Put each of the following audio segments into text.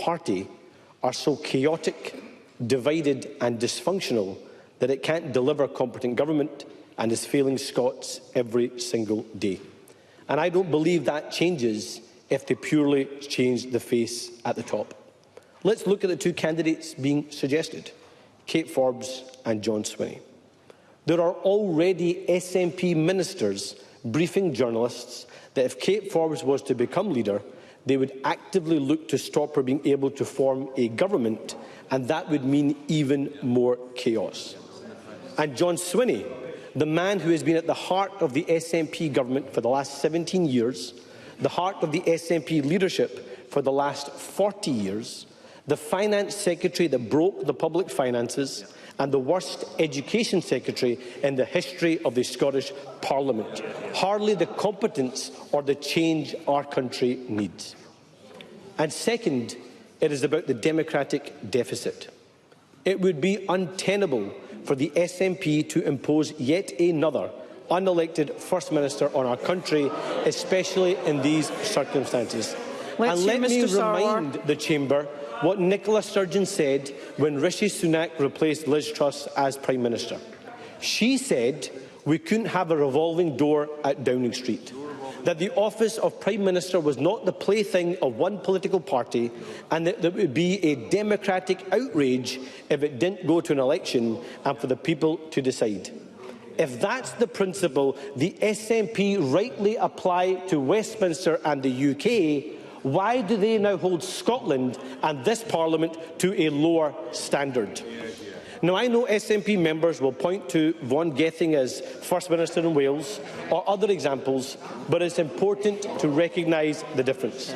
party are so chaotic, divided and dysfunctional that it can't deliver competent government and is failing Scots every single day. And I don't believe that changes if they purely change the face at the top. Let's look at the two candidates being suggested, Kate Forbes and John Swinney. There are already SNP ministers briefing journalists that if Kate Forbes was to become leader, they would actively look to stop her being able to form a government, and that would mean even more chaos. And John Swinney, the man who has been at the heart of the SNP government for the last 17 years, the heart of the SNP leadership for the last 40 years, the finance secretary that broke the public finances, and the worst education secretary in the history of the Scottish Parliament. Hardly the competence or the change our country needs. And second, it is about the democratic deficit. It would be untenable for the SNP to impose yet another unelected First Minister on our country, especially in these circumstances. And let me remind the Chamber what Nicola Sturgeon said when Rishi Sunak replaced Liz Truss as Prime Minister. She said we couldn't have a revolving door at Downing Street, that the office of Prime Minister was not the plaything of one political party, and that there would be a democratic outrage if it didn't go to an election and for the people to decide. If that's the principle the SNP rightly apply to Westminster and the UK, why do they now hold Scotland and this Parliament to a lower standard? Now, I know SNP members will point to Vaughan Gething as First Minister in Wales or other examples, but it's important to recognise the difference.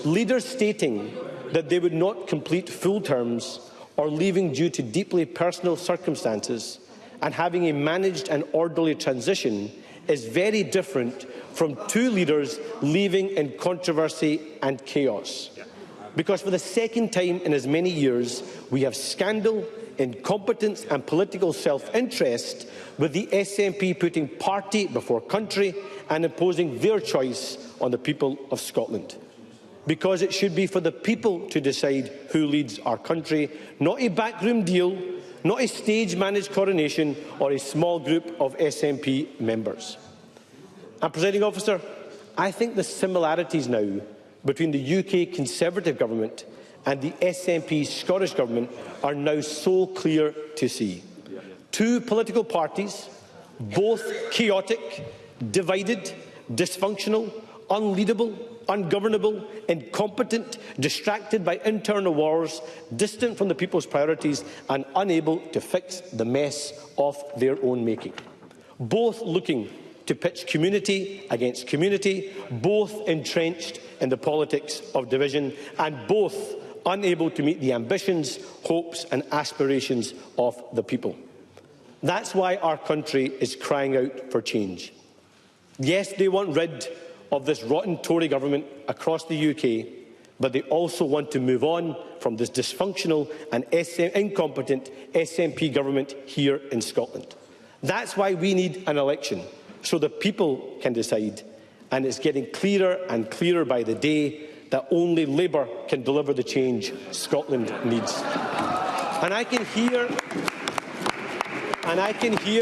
Leaders stating that they would not complete full terms or leaving due to deeply personal circumstances and having a managed and orderly transition is very different from two leaders leaving in controversy and chaos. Because for the second time in as many years, we have scandal, incompetence and political self-interest, with the SNP putting party before country and imposing their choice on the people of Scotland. Because it should be for the people to decide who leads our country, not a backroom deal, not a stage-managed coronation or a small group of SNP members. And, Presiding Officer, I think the similarities now between the UK Conservative Government and the SNP Scottish Government are now so clear to see. Two political parties, both chaotic, divided, dysfunctional, unleadable, ungovernable, incompetent, distracted by internal wars, distant from the people's priorities and unable to fix the mess of their own making. Both looking to pitch community against community, both entrenched in the politics of division, and both unable to meet the ambitions, hopes and aspirations of the people. That's why our country is crying out for change. Yes, they want rid of this rotten Tory government across the UK, but they also want to move on from this dysfunctional and incompetent SNP government here in Scotland. That's why we need an election, so the people can decide. And it's getting clearer and clearer by the day that only Labour can deliver the change Scotland needs. And I can hear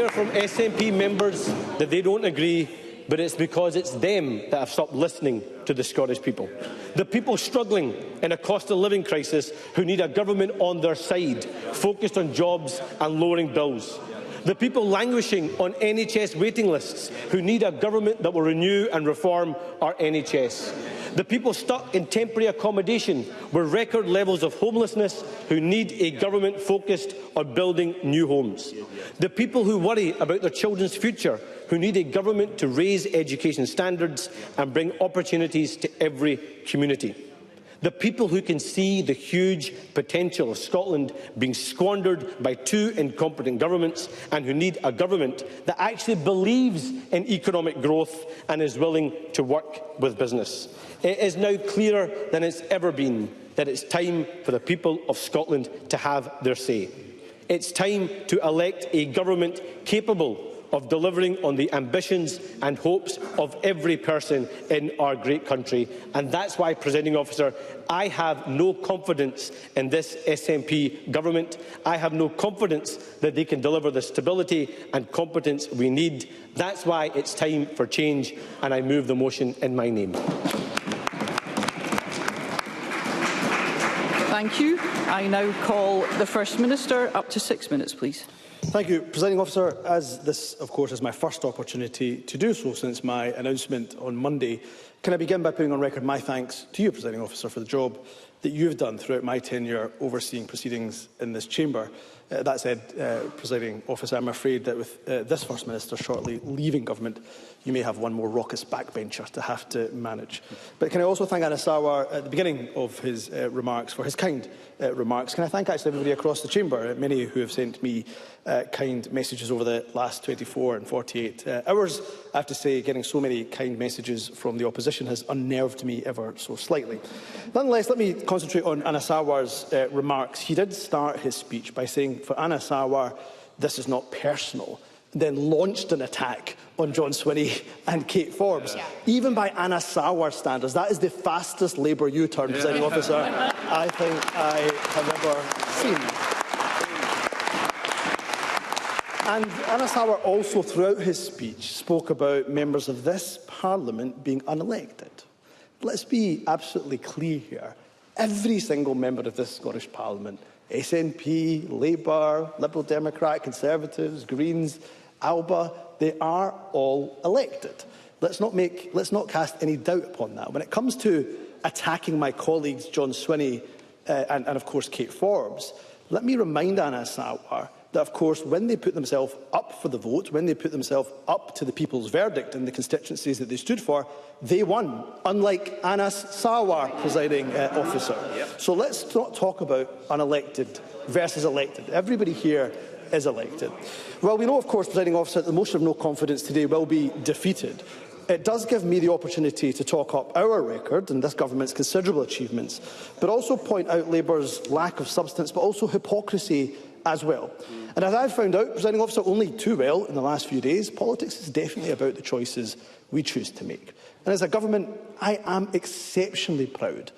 from SNP members that they don't agree, but it's because it's them that have stopped listening to the Scottish people. The people struggling in a cost of living crisis who need a government on their side, focused on jobs and lowering bills. The people languishing on NHS waiting lists who need a government that will renew and reform our NHS. The people stuck in temporary accommodation with record levels of homelessness who need a government focused on building new homes. The people who worry about their children's future, who need a government to raise education standards and bring opportunities to every community. The people who can see the huge potential of Scotland being squandered by two incompetent governments and who need a government that actually believes in economic growth and is willing to work with business. It is now clearer than it's ever been that it's time for the people of Scotland to have their say. It's time to elect a government capable of delivering on the ambitions and hopes of every person in our great country. And that's why, Presiding Officer, I have no confidence in this SNP government. I have no confidence that they can deliver the stability and competence we need. That's why it's time for change, and I move the motion in my name. Thank you. I now call the First Minister. Up to 6 minutes, please. Thank you, Presiding Officer. As this, of course, is my first opportunity to do so since my announcement on Monday, can I begin by putting on record my thanks to you, Presiding Officer, for the job that you've done throughout my tenure overseeing proceedings in this chamber. That said, Presiding Officer, I'm afraid that with this First Minister shortly leaving government, you may have one more raucous backbencher to have to manage. But can I also thank Anas Sarwar at the beginning of his remarks for his kind remarks. Can I thank actually everybody across the chamber, many who have sent me kind messages over the last 24 and 48 hours. I have to say, getting so many kind messages from the opposition has unnerved me ever so slightly. Nonetheless, let me concentrate on Anas Sarwar's remarks. He did start his speech by saying, for Anas Sarwar, this is not personal, then launched an attack on John Swinney and Kate Forbes. Yeah. Even by Anas Sarwar standards, that is the fastest Labour U-turn, Presiding Officer, I think I have ever seen. And Anas Sarwar also, throughout his speech, spoke about members of this Parliament being unelected. Let's be absolutely clear here. Every single member of this Scottish Parliament, SNP, Labour, Liberal Democrat, Conservatives, Greens, Alba, they are all elected. Let's not cast any doubt upon that. When it comes to attacking my colleagues John Swinney and of course Kate Forbes, let me remind Anas Sarwar that, of course, when they put themselves up for the vote, when they put themselves up to the people's verdict in the constituencies that they stood for, they won, unlike Anas Sarwar, Presiding Officer. So let's not talk about unelected versus elected. Everybody here is elected. Well, we know, of course, Presiding Officer, that the motion of no confidence today will be defeated. It does give me the opportunity to talk up our record and this government's considerable achievements, but also point out Labour's lack of substance, but also hypocrisy as well. And as I've found out, Presiding Officer, only too well in the last few days, politics is definitely about the choices we choose to make. And as a government, I am exceptionally proud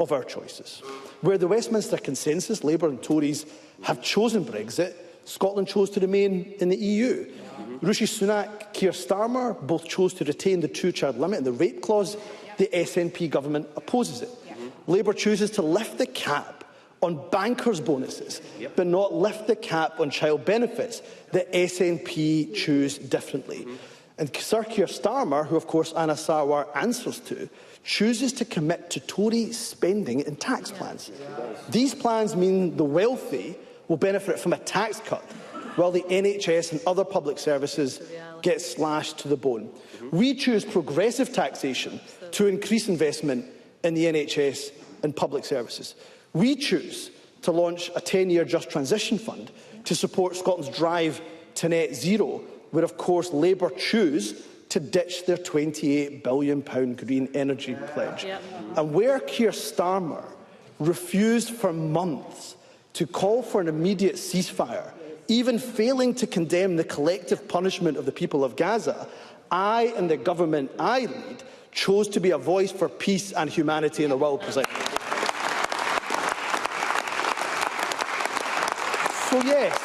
of our choices. Where the Westminster Consensus, Labour and Tories, have chosen Brexit, Scotland chose to remain in the EU. Rishi Sunak, Keir Starmer both chose to retain the two-child limit and the rape clause. The SNP government opposes it. Labour chooses to lift the cap on bankers' bonuses, but not lift the cap on child benefits. The SNP choose differently. And Sir Keir Starmer, who of course Anas Sarwar answers to, chooses to commit to Tory spending and tax plans. These plans mean the wealthy will benefit from a tax cut, while the NHS and other public services get slashed to the bone. We choose progressive taxation to increase investment in the NHS and public services. We choose to launch a 10-year Just Transition Fund to support Scotland's drive to net zero, where, of course, Labour choose to ditch their £28 billion green energy pledge. And where Keir Starmer refused for months to call for an immediate ceasefire, even failing to condemn the collective punishment of the people of Gaza, I and the government I lead chose to be a voice for peace and humanity in the world. So yes,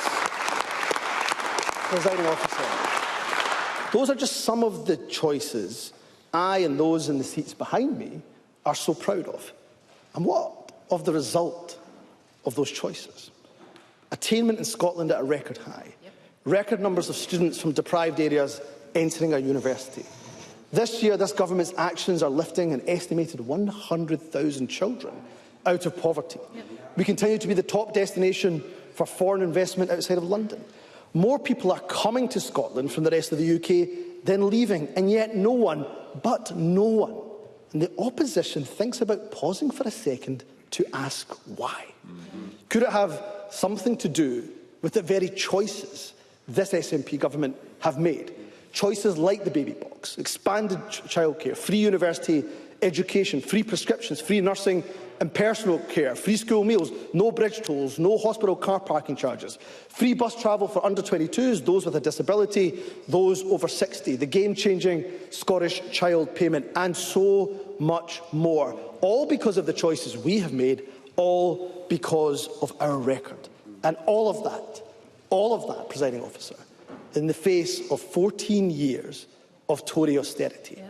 Presiding Officer, those are just some of the choices I and those in the seats behind me are so proud of. And what of the result of those choices? Attainment in Scotland at a record high. Record numbers of students from deprived areas entering our university. This year, this government's actions are lifting an estimated 100,000 children out of poverty. We continue to be the top destination for foreign investment outside of London. More people are coming to Scotland from the rest of the UK than leaving, and yet no one, in the opposition thinks about pausing for a second to ask why. Could it have something to do with the very choices this SNP government have made? Choices like the baby box, expanded childcare, free university education, free prescriptions, free nursing in personal care, free school meals, no bridge tolls, no hospital car parking charges, free bus travel for under 22s, those with a disability, those over 60, the game-changing Scottish Child Payment, and so much more. All because of the choices we have made, all because of our record. And all of that, Presiding Officer, in the face of 14 years of Tory austerity,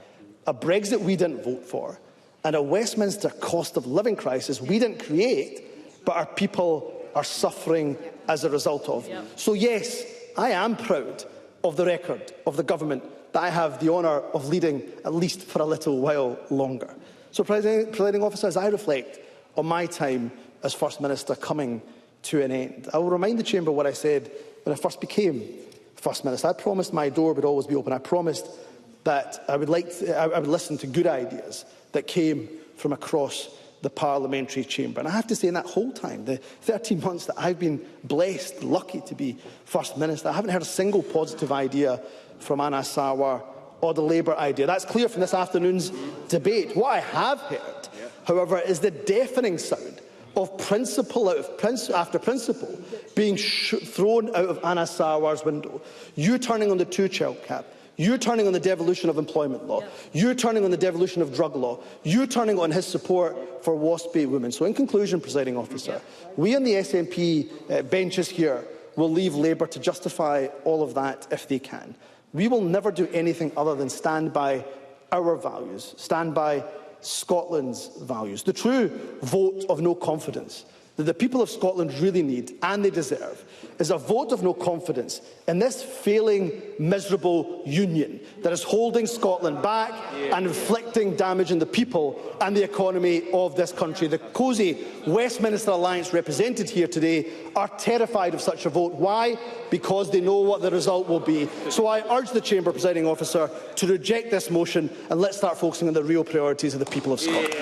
a Brexit we didn't vote for, and a Westminster cost of living crisis we didn't create, but our people are suffering as a result of. So yes, I am proud of the record of the government that I have the honour of leading, at least for a little while longer. So, Presiding Officer, as I reflect on my time as First Minister coming to an end, I will remind the Chamber what I said when I first became First Minister. I promised my door would always be open. I promised that I would listen to good ideas that came from across the parliamentary chamber. And I have to say, in that whole time, the 13 months that I've been blessed, lucky to be First Minister, I haven't heard a single positive idea from Anna Sawar or the Labour idea. That's clear from this afternoon's debate. What I have heard, however, is the deafening sound of principle after principle being thrown out of Anna Sawar's window. You turning on the two-child cap, you turning on the devolution of employment law, you turning on the devolution of drug law, you turning on his support for WASPy women. So in conclusion, Presiding Officer, we on the SNP benches here will leave Labour to justify all of that if they can. We will never do anything other than stand by our values, stand by Scotland's values. The true vote of no confidence that the people of Scotland really need and they deserve is a vote of no confidence in this failing, miserable union that is holding Scotland back and inflicting damage on the people and the economy of this country. The cosy Westminster Alliance represented here today are terrified of such a vote. Why? Because they know what the result will be. So I urge the Chamber, Presiding Officer, to reject this motion and let's start focusing on the real priorities of the people of Scotland.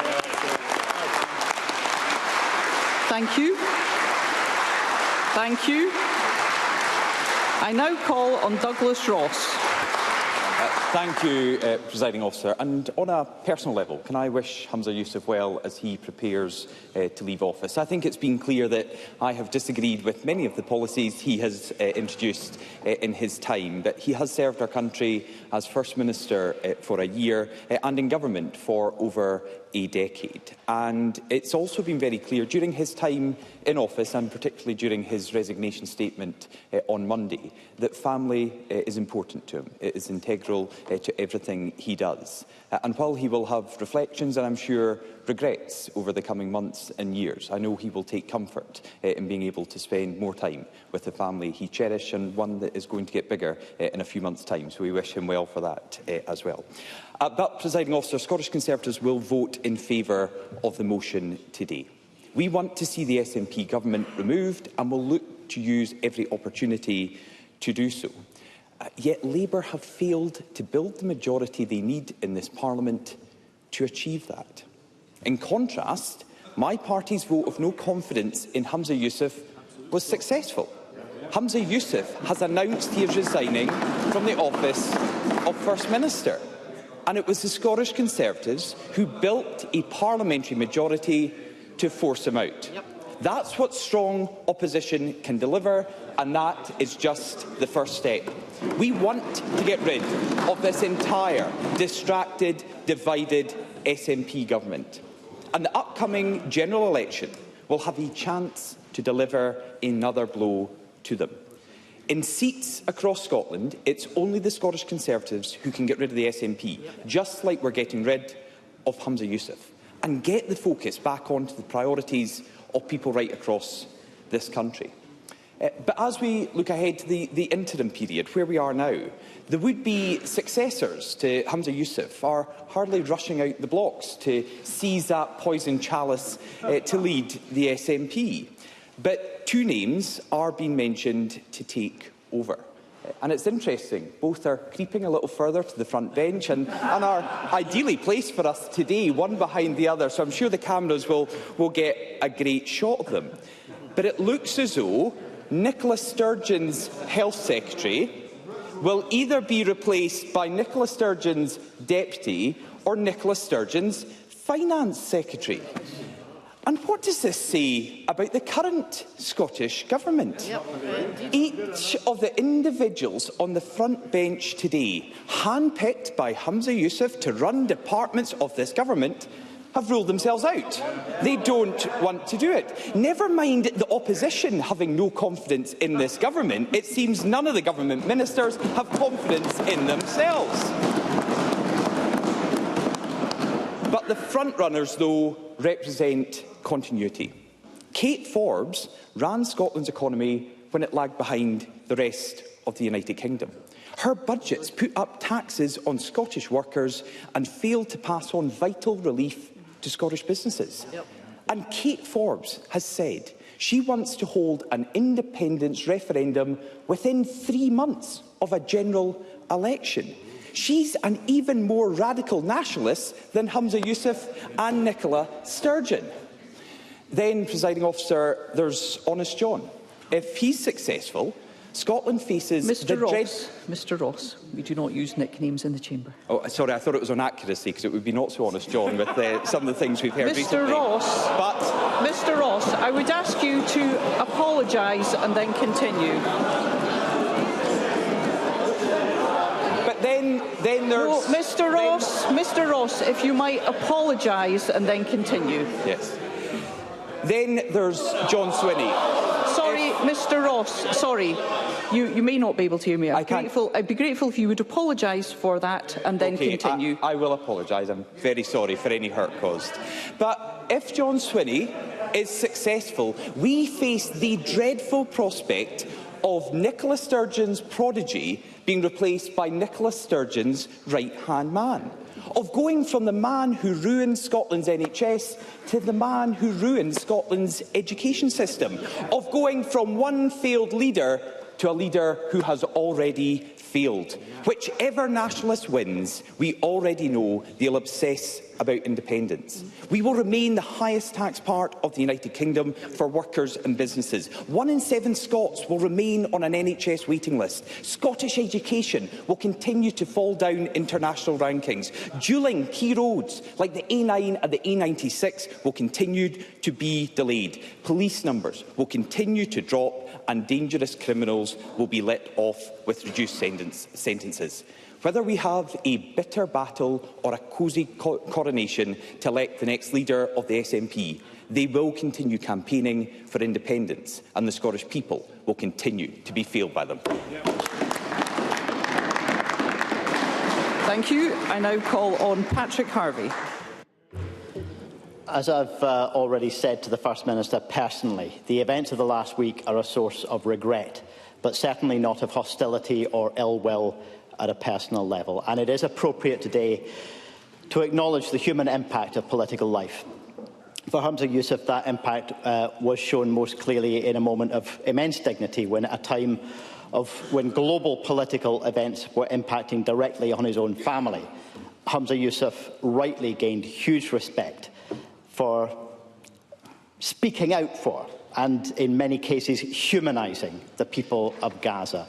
Thank you. Thank you. I now call on Douglas Ross. Thank you, Presiding Officer. And on a personal level, can I wish Humza Yousaf well as he prepares to leave office? I think it's been clear that I have disagreed with many of the policies he has introduced in his time, but he has served our country as First Minister for a year and in government for over a decade. And it's also been very clear during his time in office, and particularly during his resignation statement on Monday, that family is important to him. It is integral to everything he does. And while he will have reflections and I'm sure regrets over the coming months and years, I know he will take comfort in being able to spend more time with the family he cherishes, and one that is going to get bigger in a few months' time. So we wish him well for that as well. But, Presiding Officer, Scottish Conservatives will vote in favour of the motion today. We want to see the SNP government removed and will look to use every opportunity to do so. Yet Labour have failed to build the majority they need in this Parliament to achieve that. In contrast, my party's vote of no confidence in Humza Yousaf was successful. Humza Yousaf has announced he is resigning from the office of First Minister. And it was the Scottish Conservatives who built a parliamentary majority to force him out. That's what strong opposition can deliver, and that is just the first step. We want to get rid of this entire distracted, divided SNP government. And the upcoming general election will have a chance to deliver another blow to them. In seats across Scotland, it's only the Scottish Conservatives who can get rid of the SNP, just like we're getting rid of Humza Yousaf, and get the focus back onto the priorities of people right across this country. But as we look ahead to the interim period, where we are now, the would-be successors to Humza Yousaf are hardly rushing out the blocks to seize that poison chalice to lead the SNP. But two names are being mentioned to take over. And it's interesting, both are creeping a little further to the front bench and are ideally placed for us today, one behind the other, so I'm sure the cameras will get a great shot of them. But it looks as though Nicola Sturgeon's Health Secretary will either be replaced by Nicola Sturgeon's Deputy or Nicola Sturgeon's Finance Secretary. And what does this say about the current Scottish Government? Each of the individuals on the front bench today, handpicked by Humza Yousaf to run departments of this Government, have ruled themselves out. They don't want to do it. Never mind the opposition having no confidence in this Government, it seems none of the Government ministers have confidence in themselves. But the frontrunners, though, represent continuity. Kate Forbes ran Scotland's economy when it lagged behind the rest of the United Kingdom. Her budgets put up taxes on Scottish workers and failed to pass on vital relief to Scottish businesses. And Kate Forbes has said she wants to hold an independence referendum within 3 months of a general election. She's an even more radical nationalist than Humza Yousaf and Nicola Sturgeon. Then, presiding officer, there's Honest John. If he's successful, Scotland faces Mr Ross, we do not use nicknames in the chamber. Oh, sorry, I thought it was on accuracy, because it would be not so Honest John with some of the things we've heard recently. Mr Ross, I would ask you to apologise and then continue. But then there's... No, Mr Ross, if you might apologise and then continue. Yes. Then there's John Swinney. Sorry, Mr Ross, sorry. You may not be able to hear me. I'd be grateful if you would apologise for that and then continue. I will apologise. I'm very sorry for any hurt caused. But if John Swinney is successful, we face the dreadful prospect of Nicola Sturgeon's prodigy being replaced by Nicola Sturgeon's right-hand man. Of going from the man who ruined Scotland's NHS to the man who ruined Scotland's education system. Of going from one failed leader to a leader who has already failed. Whichever nationalist wins, we already know they'll obsess about independence. We will remain the highest tax part of the United Kingdom for workers and businesses. 1 in 7 Scots will remain on an NHS waiting list. Scottish education will continue to fall down international rankings. Dualling key roads like the A9 and the A96 will continue to be delayed. Police numbers will continue to drop and dangerous criminals will be let off with reduced sentences. Whether we have a bitter battle or a cosy coronation to elect the next leader of the SNP, they will continue campaigning for independence, and the Scottish people will continue to be failed by them. Thank you. I now call on Patrick Harvie. As I've already said to the First Minister personally, the events of the last week are a source of regret, but certainly not of hostility or ill will at a personal level. And it is appropriate today to acknowledge the human impact of political life. For Humza Yousaf, that impact was shown most clearly in a moment of immense dignity, when at a time when global political events were impacting directly on his own family, Humza Yousaf rightly gained huge respect for speaking out for, and in many cases humanising, the people of Gaza,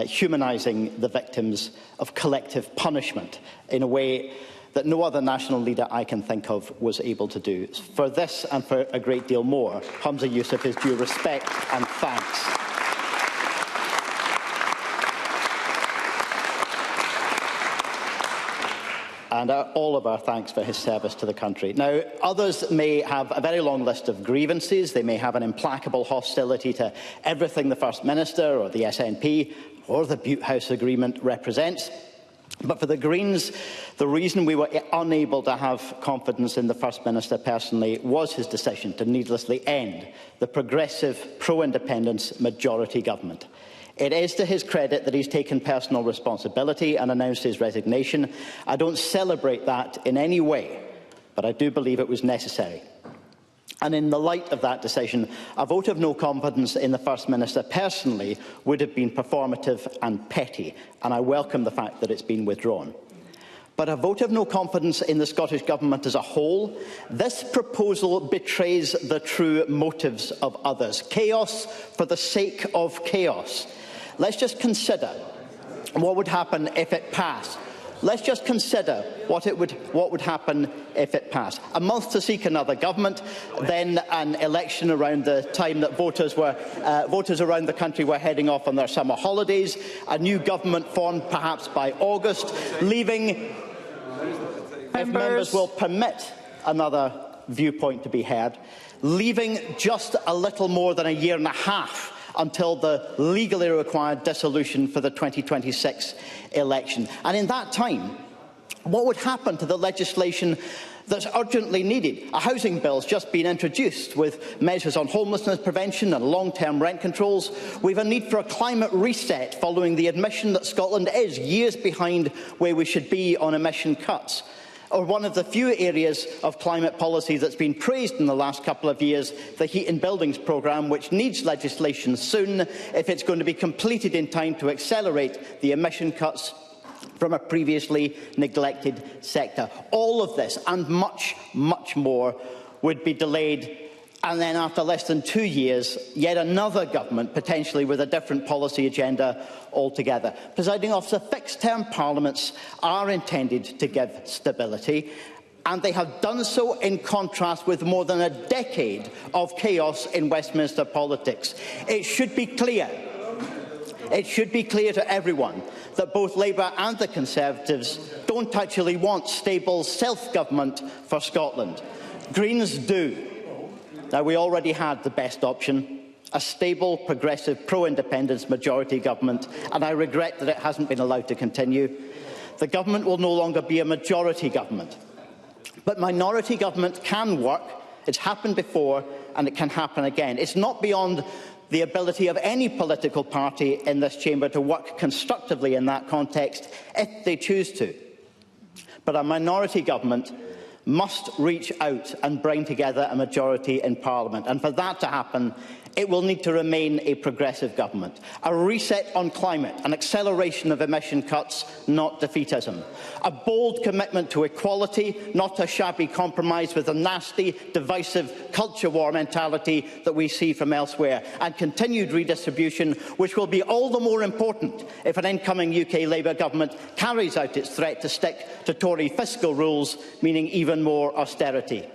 humanising the victims of collective punishment in a way that no other national leader I can think of was able to do. For this and for a great deal more, Humza Yousaf is due respect and thanks. And all of our thanks for his service to the country. Now, others may have a very long list of grievances. They may have an implacable hostility to everything the First Minister or the SNP or the Butte House Agreement represents. But for the Greens, the reason we were unable to have confidence in the First Minister personally was his decision to needlessly end the progressive, pro-independence majority government. It is to his credit that he's taken personal responsibility and announced his resignation. I don't celebrate that in any way, but I do believe it was necessary. And in the light of that decision, a vote of no confidence in the First Minister personally would have been performative and petty, and I welcome the fact that it's been withdrawn. But a vote of no confidence in the Scottish Government as a whole, this proposal betrays the true motives of others. Chaos for the sake of chaos. Let's just consider what would happen if it passed. let's just consider what would happen if it passed. A month to seek another government, then an election around the time that voters around the country were heading off on their summer holidays, a new government formed perhaps by August, leaving, if members will permit another viewpoint to be heard, leaving just a little more than a year and a half until the legally required dissolution for the 2026 election. And in that time, what would happen to the legislation that's urgently needed? A housing bill has just been introduced with measures on homelessness prevention and long-term rent controls. We have a need for a climate reset following the admission that Scotland is years behind where we should be on emission cuts. Or one of the few areas of climate policy that's been praised in the last couple of years, the Heat and Buildings programme, which needs legislation soon if it's going to be completed in time to accelerate the emission cuts from a previously neglected sector. All of this and much, much more would be delayed, and then after less than 2 years, yet another government, potentially with a different policy agenda altogether. Presiding Officer, fixed-term parliaments are intended to give stability, and they have done so in contrast with more than a decade of chaos in Westminster politics. It should be clear to everyone that both Labour and the Conservatives don't actually want stable self-government for Scotland. Greens do. Now, we already had the best option, a stable, progressive, pro-independence majority government, and I regret that it hasn't been allowed to continue. The government will no longer be a majority government. But minority government can work. It's happened before, and it can happen again. It's not beyond the ability of any political party in this chamber to work constructively in that context if they choose to. But a minority government must reach out and bring together a majority in Parliament. And for that to happen, it will need to remain a progressive government. A reset on climate, an acceleration of emission cuts, not defeatism. A bold commitment to equality, not a shabby compromise with a nasty, divisive culture war mentality that we see from elsewhere. And continued redistribution, which will be all the more important if an incoming UK Labour government carries out its threat to stick to Tory fiscal rules, meaning even more austerity.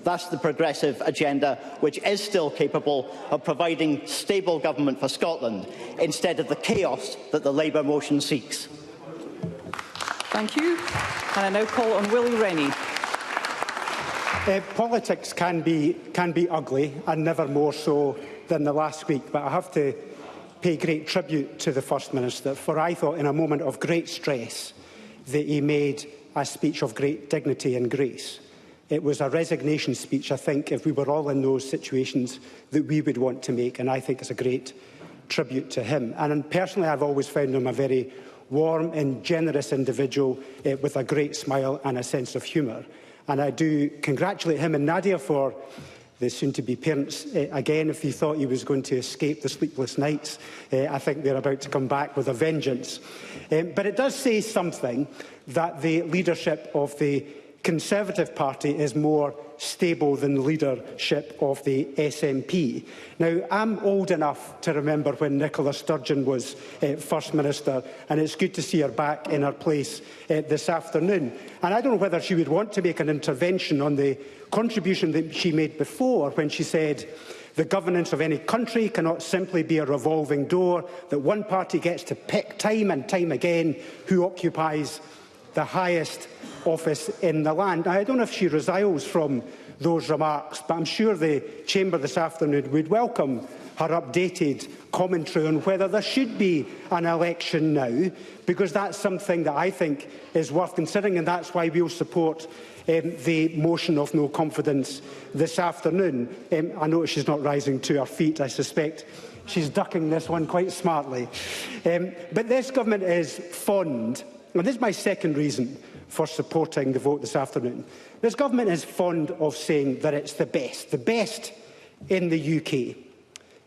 That's the progressive agenda, which is still capable of providing stable government for Scotland, instead of the chaos that the Labour motion seeks. Thank you. And I now call on Willie Rennie. Politics can be ugly, and never more so than the last week, but I have to pay great tribute to the First Minister, for I thought in a moment of great stress that he made a speech of great dignity and grace. It was a resignation speech, I think, if we were all in those situations, that we would want to make, and I think it's a great tribute to him. And personally, I've always found him a very warm and generous individual with a great smile and a sense of humour. And I do congratulate him and Nadia for the soon-to-be parents again. If he thought he was going to escape the sleepless nights, I think they're about to come back with a vengeance. But it does say something that the leadership of the Conservative Party is more stable than the leadership of the SNP. Now, I'm old enough to remember when Nicola Sturgeon was First Minister, and it's good to see her back in her place this afternoon. And I don't know whether she would want to make an intervention on the contribution that she made before, when she said the governance of any country cannot simply be a revolving door, that one party gets to pick time and time again who occupies the highest office in the land. Now, I don't know if she resiles from those remarks, but I'm sure the Chamber this afternoon would welcome her updated commentary on whether there should be an election now, because that's something that I think is worth considering, and that's why we'll support the motion of no confidence this afternoon. I notice she's not rising to her feet. I suspect she's ducking this one quite smartly. But this government is fond, and this is my second reason for supporting the vote this afternoon. This government is fond of saying that it's the best in the UK.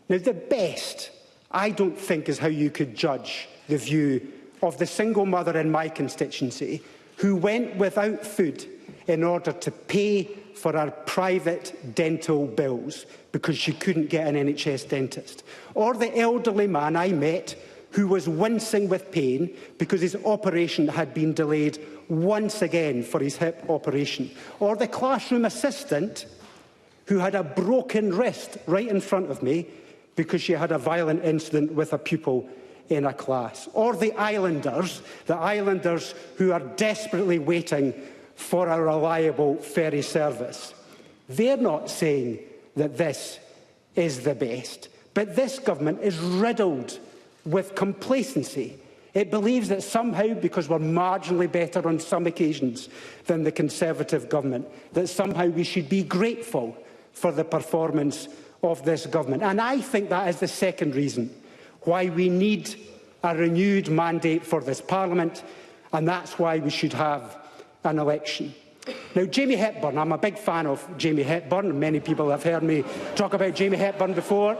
Now, the best, I don't think, is how you could judge the view of the single mother in my constituency who went without food in order to pay for her private dental bills because she couldn't get an NHS dentist. Or the elderly man I met who was wincing with pain because his operation had been delayed once again for his hip operation, or the classroom assistant who had a broken wrist right in front of me because she had a violent incident with a pupil in a class, or the islanders who are desperately waiting for a reliable ferry service. They're not saying that this is the best, but this government is riddled with complacency. It believes that somehow, because we're marginally better on some occasions than the Conservative government, that somehow we should be grateful for the performance of this government. And I think that is the second reason why we need a renewed mandate for this Parliament, and that's why we should have an election. Now, Jamie Hepburn, I'm a big fan of Jamie Hepburn. Many people have heard me talk about Jamie Hepburn before.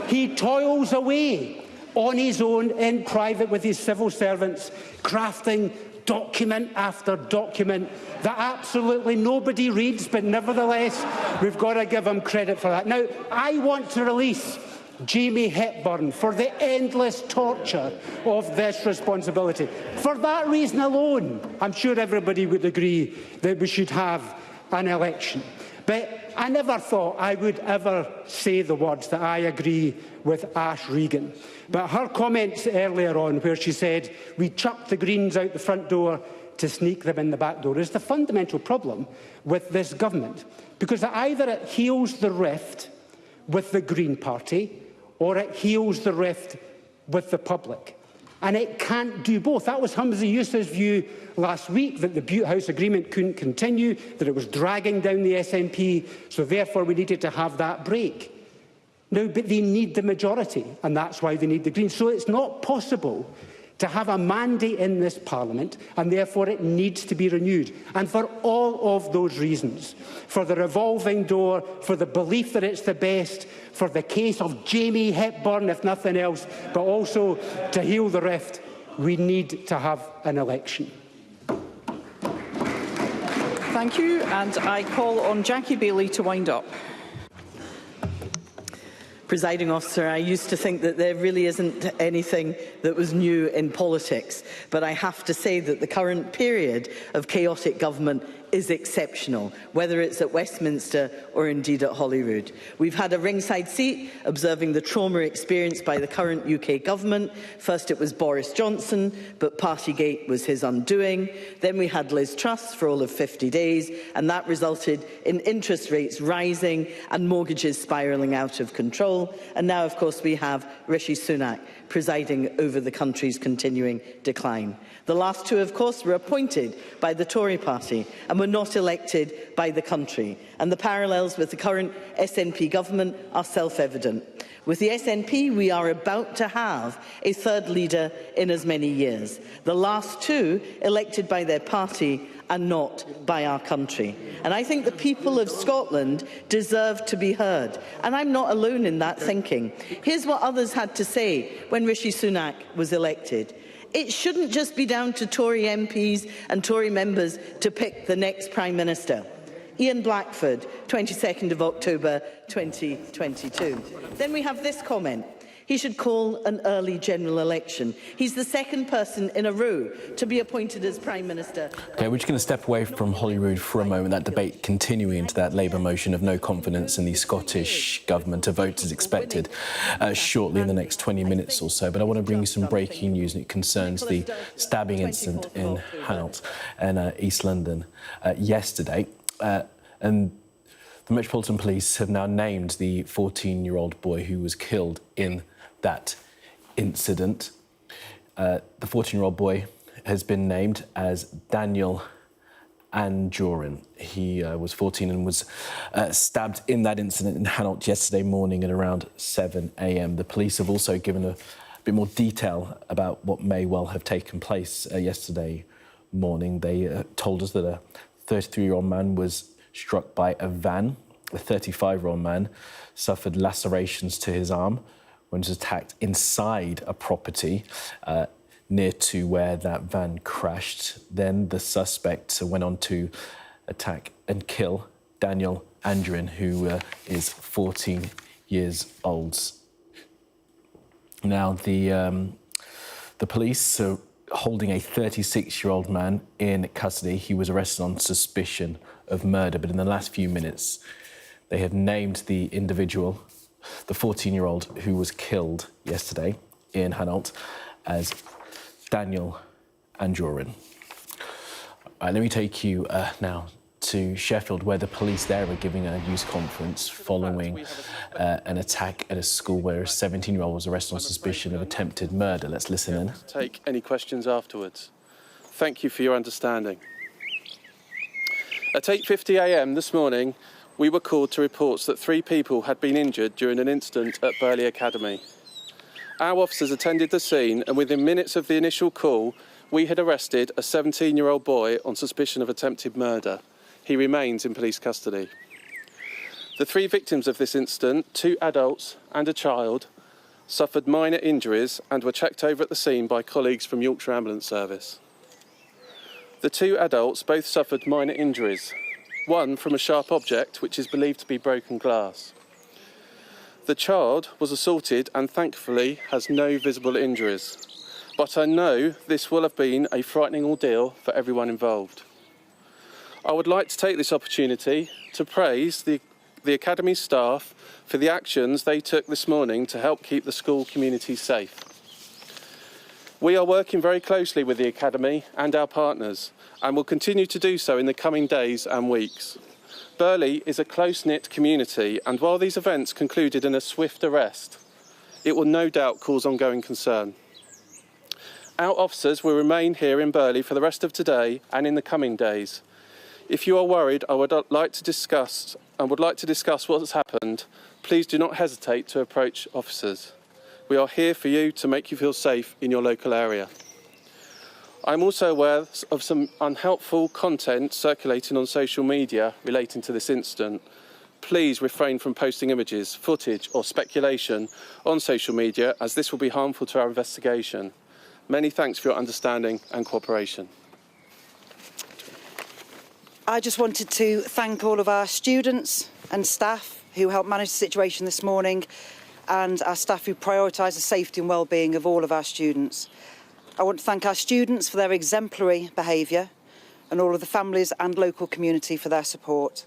He toils away on his own in private with his civil servants, crafting document after document that absolutely nobody reads, but nevertheless, we've got to give him credit for that. Now, I want to release Jamie Hepburn for the endless torture of this responsibility. For that reason alone, I'm sure everybody would agree that we should have an election. But I never thought I would ever say the words that I agree with Ash Regan. But her comments earlier on, where she said we chucked the Greens out the front door to sneak them in the back door, is the fundamental problem with this government. Because either it heals the rift with the Green Party, or it heals the rift with the public. And it can't do both. That was Humza Yousaf's view last week, that the Butte House agreement couldn't continue, that it was dragging down the SNP, so therefore we needed to have that break. Now, but they need the majority, and that's why they need the Greens. So it's not possible to have a mandate in this Parliament, and therefore it needs to be renewed. And for all of those reasons, for the revolving door, for the belief that it's the best, for the case of Jamie Hepburn, if nothing else, but also to heal the rift, we need to have an election. Thank you, and I call on Jackie Baillie to wind up. Presiding officer, I used to think that there really isn't anything that was new in politics, but I have to say that the current period of chaotic government is exceptional, whether it's at Westminster or indeed at Holyrood. We've had a ringside seat observing the trauma experienced by the current UK government. First it was Boris Johnson, but Partygate was his undoing. Then we had Liz Truss for all of 50 days, and that resulted in interest rates rising and mortgages spiralling out of control. And now, of course, we have Rishi Sunak presiding over the country's continuing decline. The last two, of course, were appointed by the Tory party and were not elected by the country. And the parallels with the current SNP government are self-evident. With the SNP, we are about to have a third leader in as many years. The last two elected by their party and not by our country. And I think the people of Scotland deserve to be heard. And I'm not alone in that thinking. Here's what others had to say when Rishi Sunak was elected. It shouldn't just be down to Tory MPs and Tory members to pick the next Prime Minister. Ian Blackford, 22nd of October 2022. Then we have this comment. He should call an early general election. He's the second person in a row to be appointed as Prime Minister. OK, we're just going to step away from Holyrood for a moment. That debate continuing into that Labour motion of no confidence in the Scottish Government. A vote is expected shortly in the next 20 minutes or so. But I want to bring you some breaking news, and it concerns the stabbing incident in Hanout in East London yesterday. And the Metropolitan Police have now named the 14-year-old boy who was killed in that incident. The 14-year-old boy has been named as Daniel Anjorin. He was 14 and was stabbed in that incident in Hanout yesterday morning at around 7 a.m. The police have also given a bit more detail about what may well have taken place yesterday morning. They told us that a 33-year-old man was struck by a van. A 35-year-old man suffered lacerations to his arm when he was attacked inside a property near to where that van crashed. Then the suspect went on to attack and kill Daniel Anjorin, who is 14 years old. Now, the police are holding a 36-year-old man in custody. He was arrested on suspicion of murder, but in the last few minutes, they have named the individual, the 14-year-old who was killed yesterday in Hainault, as Daniel Anjorin. Let me take you now to Sheffield, where the police there are giving a news conference following an attack at a school where a 17-year-old was arrested on suspicion of attempted murder. Let's listen in. Take any questions afterwards. Thank you for your understanding. At 8:50 a.m. this morning, we were called to reports that 3 people had been injured during an incident at Burley Academy. Our officers attended the scene, and within minutes of the initial call, we had arrested a 17-year-old boy on suspicion of attempted murder. He remains in police custody. The 3 victims of this incident, 2 adults and a child, suffered minor injuries and were checked over at the scene by colleagues from Yorkshire Ambulance Service. The 2 adults both suffered minor injuries, one from a sharp object which is believed to be broken glass. The child was assaulted and thankfully has no visible injuries, but I know this will have been a frightening ordeal for everyone involved. I would like to take this opportunity to praise the Academy staff for the actions they took this morning to help keep the school community safe. We are working very closely with the Academy and our partners and will continue to do so in the coming days and weeks. Burley is a close-knit community, and while these events concluded in a swift arrest, it will no doubt cause ongoing concern. Our officers will remain here in Burley for the rest of today and in the coming days. If you are worried, I would like to discuss what has happened, please do not hesitate to approach officers. We are here for you to make you feel safe in your local area. I'm also aware of some unhelpful content circulating on social media relating to this incident. Please refrain from posting images, footage or speculation on social media, as this will be harmful to our investigation. Many thanks for your understanding and cooperation. I just wanted to thank all of our students and staff who helped manage the situation this morning, and our staff who prioritise the safety and well-being of all of our students. I want to thank our students for their exemplary behaviour and all of the families and local community for their support.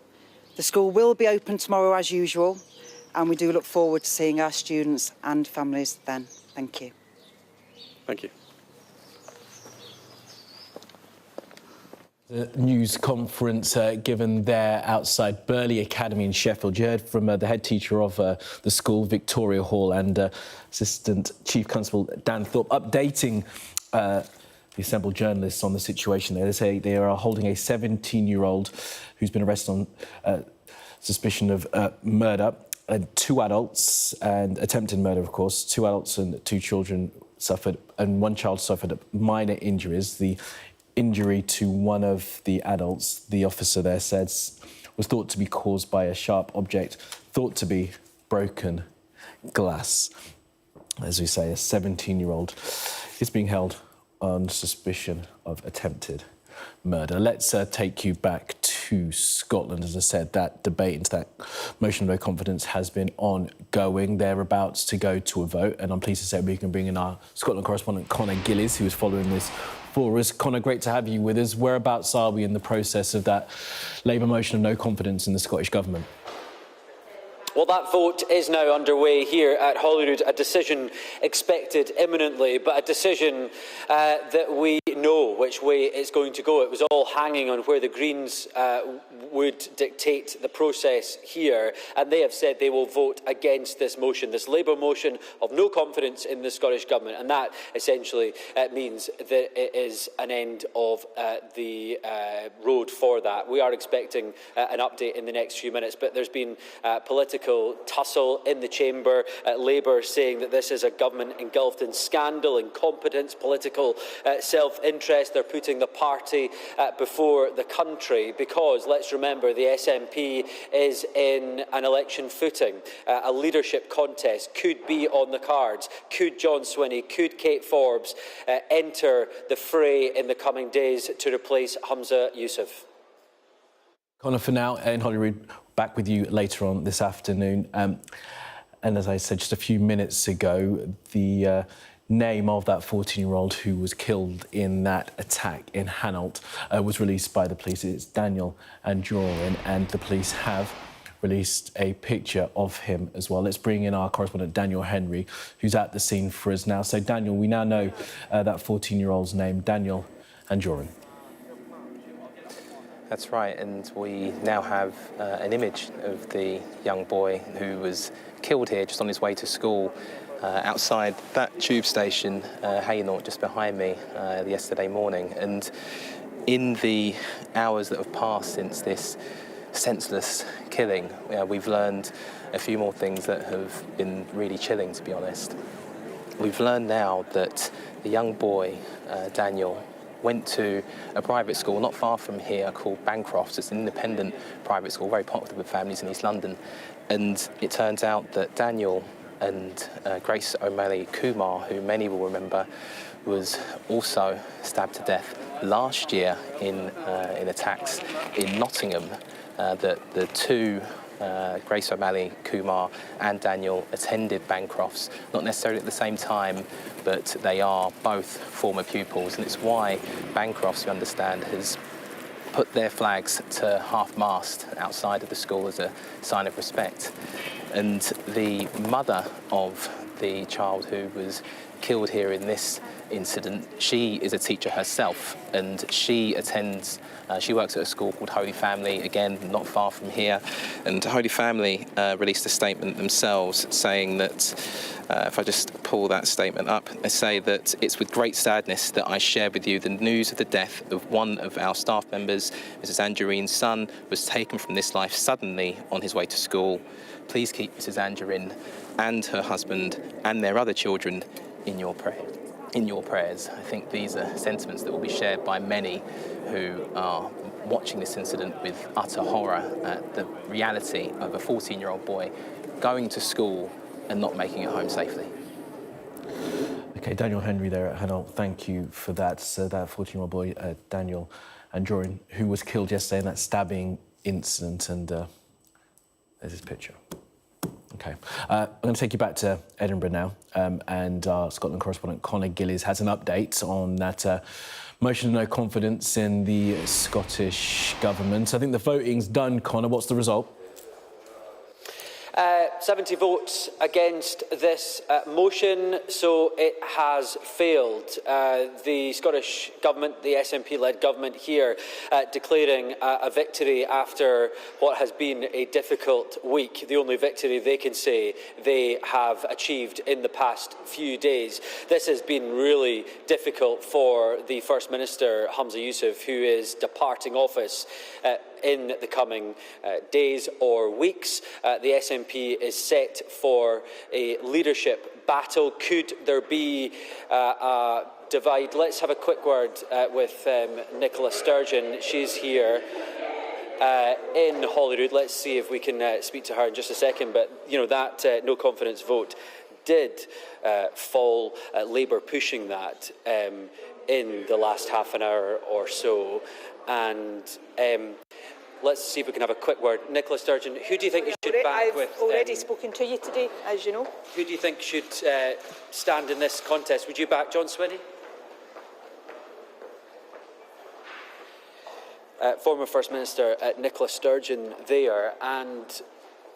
The school will be open tomorrow as usual, and we do look forward to seeing our students and families then. Thank you. Thank you. The news conference given there outside Burley Academy in Sheffield. You heard from the head teacher of the school, Victoria Hall, and Assistant Chief Constable Dan Thorpe, updating the assembled journalists on the situation there. They say they are holding a 17-year-old who's been arrested on suspicion of murder, and 2 adults, and attempted murder, of course. 2 adults and 2 children suffered, and 1 child suffered minor injuries. The injury to one of the adults, the officer there says, was thought to be caused by a sharp object, thought to be broken glass. As we say, a 17-year-old is being held on suspicion of attempted murder. Let's take you back to Scotland. As I said, that debate into that motion of no confidence has been ongoing. They're about to go to a vote, and I'm pleased to say we can bring in our Scotland correspondent, Conor Gillies, who is following this for us. Conor, great to have you with us. Whereabouts are we in the process of that Labour motion of no confidence in the Scottish Government? Well, that vote is now underway here at Holyrood, a decision expected imminently, but a decision that we know which way it's going to go. It was all hanging on where the Greens would dictate the process here, and they have said they will vote against this motion, this Labour motion of no confidence in the Scottish Government, and that essentially means that it is an end of the road for that. We are expecting an update in the next few minutes, but there's been political tussle in the chamber. Labour saying that this is a government engulfed in scandal, incompetence, political self-interest. They're putting the party before the country because, let's remember, the SNP is in an election footing. A leadership contest could be on the cards. Could John Swinney, could Kate Forbes enter the fray in the coming days to replace Humza Yousaf? Conor, for now, in Holyrood, back with you later on this afternoon. And as I said just a few minutes ago, the name of that 14-year-old who was killed in that attack in Hainault was released by the police. It's Daniel Anjorin, and the police have released a picture of him as well. Let's bring in our correspondent Daniel Henry, who's at the scene for us now. So, Daniel, we now know that 14-year-old's name, Daniel Anjorin. That's right, and we now have an image of the young boy who was killed here just on his way to school outside that tube station, Hainault, just behind me, yesterday morning. And in the hours that have passed since this senseless killing, we've learned a few more things that have been really chilling, to be honest. We've learned now that the young boy, Daniel, went to a private school not far from here called Bancroft's. It's an independent private school, very popular with families in East London. And it turns out that Daniel and Grace O'Malley Kumar, who many will remember, was also stabbed to death last year in attacks in Nottingham. That the two, Grace O'Malley Kumar and Daniel, attended Bancroft's, not necessarily at the same time, but they are both former pupils, and it's why Bancroft's, you understand, has put their flags to half-mast outside of the school as a sign of respect. And the mother of the child who was killed here in this incident, she is a teacher herself, and she works at a school called Holy Family, again, not far from here. And Holy Family released a statement themselves saying that, if I just pull that statement up, they say that it's with great sadness that I share with you the news of the death of one of our staff members. Mrs. Anjorin's son was taken from this life suddenly on his way to school. Please keep Mrs. Anjorin and her husband and their other children in your prayers. I think these are sentiments that will be shared by many who are watching this incident with utter horror at the reality of a 14-year-old boy going to school and not making it home safely. OK, Daniel Henry there at Hainault, thank you for that. So that 14-year-old boy, Daniel Anjorin, who was killed yesterday in that stabbing incident, and there's his picture. OK, I'm going to take you back to Edinburgh now, and our Scotland correspondent Conor Gillies has an update on that motion of no confidence in the Scottish Government. I think the voting's done, Conor. What's the result? 70 votes against this motion, so it has failed. The Scottish Government, the SNP-led government here, declaring a victory after what has been a difficult week, the only victory they can say they have achieved in the past few days. This has been really difficult for the First Minister, Humza Yousaf, who is departing office in the coming days or weeks. The SNP is set for a leadership battle. Could there be a divide? Let's have a quick word with Nicola Sturgeon. She's here in Holyrood. Let's see if we can speak to her in just a second. But, you know, that no confidence vote did fall, Labour pushing that in the last half an hour or so. And let's see if we can have a quick word. Nicola Sturgeon, who do you think you should back with? I've already spoken to you today, as you know. Who do you think should stand in this contest? Would you back John Swinney? Former First Minister Nicola Sturgeon there, and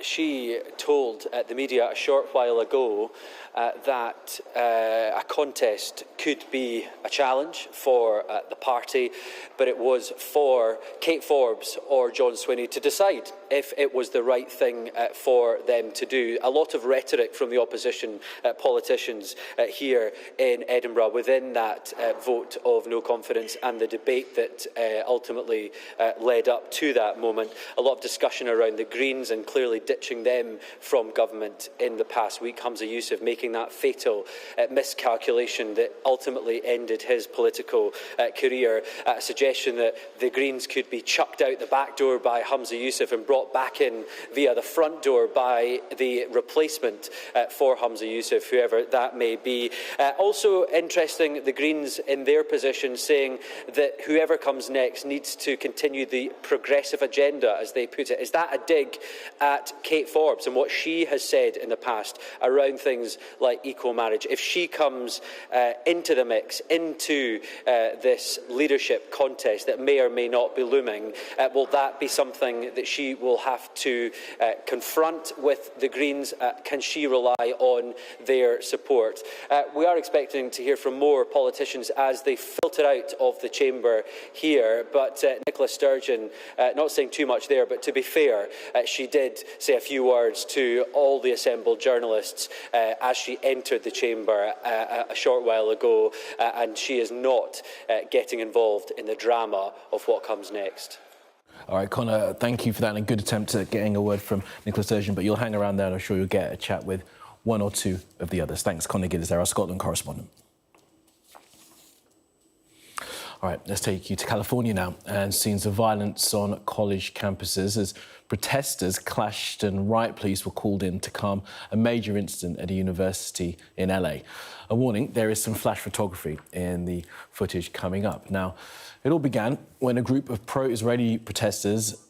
she told the media a short while ago that a contest could be a challenge for the party, but it was for Kate Forbes or John Swinney to decide if it was the right thing for them to do. A lot of rhetoric from the opposition politicians here in Edinburgh within that vote of no confidence and the debate that ultimately led up to that moment. A lot of discussion around the Greens and clearly ditching them from government in the past week. Humza Yousaf making that fatal miscalculation that ultimately ended his political career. A suggestion that the Greens could be chucked out the back door by Humza Yousaf and brought brought back in via the front door by the replacement for Humza Yousaf, whoever that may be. Also interesting, the Greens in their position saying that whoever comes next needs to continue the progressive agenda, as they put it. Is that a dig at Kate Forbes and what she has said in the past around things like eco-marriage? If she comes into the mix, into this leadership contest that may or may not be looming, will that be something that she will have to confront with the Greens? Can she rely on their support? We are expecting to hear from more politicians as they filter out of the chamber here, but Nicola Sturgeon, not saying too much there, but to be fair, she did say a few words to all the assembled journalists as she entered the chamber a short while ago, and she is not getting involved in the drama of what comes next. All right, Connor, thank you for that, and a good attempt at getting a word from Nicola Sturgeon, but you'll hang around there and I'm sure you'll get a chat with one or two of the others. Thanks, Connor Giddens there, our Scotland correspondent. All right, let's take you to California now, and scenes of violence on college campuses as protesters clashed and riot police were called in to calm a major incident at a university in LA. A warning, there is some flash photography in the footage coming up. Now, it all began when a group of pro-Israeli protesters